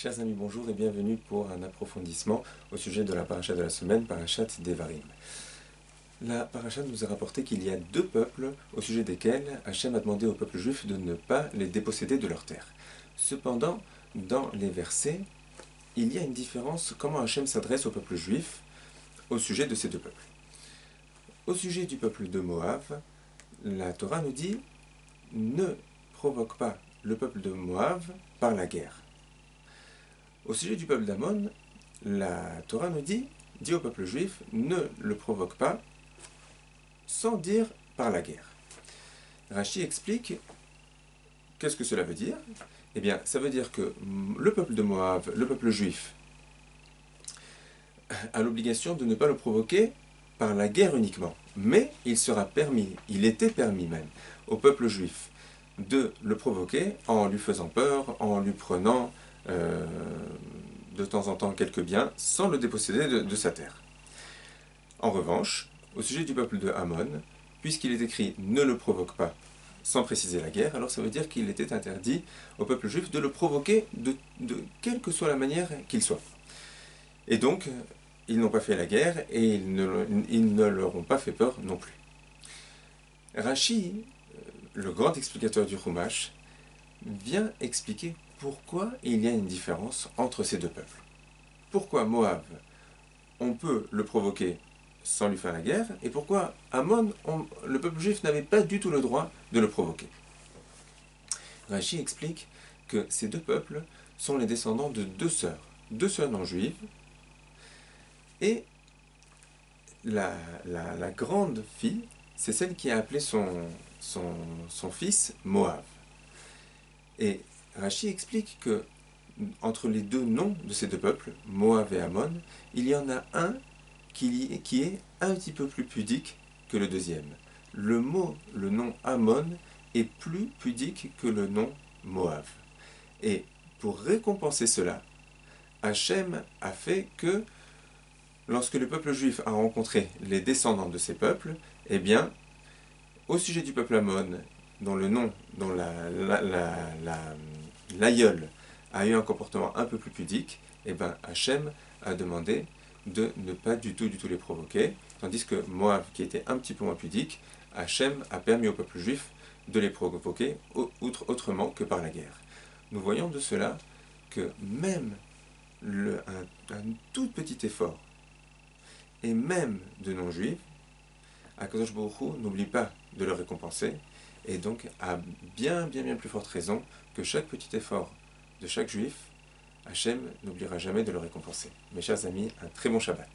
Chers amis, bonjour et bienvenue pour un approfondissement au sujet de la paracha de la semaine, parachat Devarim. La paracha nous a rapporté qu'il y a deux peuples au sujet desquels Hachem a demandé au peuple juif de ne pas les déposséder de leurs terres. Cependant, dans les versets, il y a une différence comment Hachem s'adresse au peuple juif au sujet de ces deux peuples. Au sujet du peuple de Moab, la Torah nous dit « Ne provoque pas le peuple de Moab par la guerre ». Au sujet du peuple d'Amon, la Torah nous dit au peuple juif, ne le provoque pas sans dire par la guerre. Rashi explique qu'est-ce que cela veut dire. Eh bien, ça veut dire que le peuple de Moab, le peuple juif, a l'obligation de ne pas le provoquer par la guerre uniquement. Mais il sera permis, il était permis même, au peuple juif de le provoquer en lui faisant peur, en lui prenant de temps en temps quelques biens, sans le déposséder de sa terre. En revanche, au sujet du peuple de Ammon, puisqu'il est écrit « ne le provoque pas » sans préciser la guerre, alors ça veut dire qu'il était interdit au peuple juif de le provoquer de quelle que soit la manière qu'il soit. Et donc, ils n'ont pas fait la guerre et ils ne leur ont pas fait peur non plus. Rashi, le grand explicateur du Chumash, vient expliquer pourquoi il y a une différence entre ces deux peuples. Pourquoi Moab, on peut le provoquer sans lui faire la guerre, et pourquoi Ammon, le peuple juif n'avait pas du tout le droit de le provoquer. Rashi explique que ces deux peuples sont les descendants de deux sœurs non juives, et la grande fille, c'est celle qui a appelé son fils Moab. Et Rashi explique que entre les deux noms de ces deux peuples, Moab et Ammon, il y en a un qui est un petit peu plus pudique que le deuxième. Le nom Ammon est plus pudique que le nom Moab. Et pour récompenser cela, Hachem a fait que lorsque le peuple juif a rencontré les descendants de ces peuples, eh bien, au sujet du peuple Ammon, dont le nom, dont l'aïeul a eu un comportement un peu plus pudique, et bien Hachem a demandé de ne pas du tout les provoquer, tandis que Moab, qui était un petit peu moins pudique, Hachem a permis au peuple juif de les provoquer autrement que par la guerre. Nous voyons de cela que même un tout petit effort, et même de non-juifs, Akadosh Baruch Hu n'oublie pas de le récompenser, et donc a bien plus forte raison que chaque petit effort de chaque juif, Hachem n'oubliera jamais de le récompenser. Mes chers amis, un très bon Shabbat.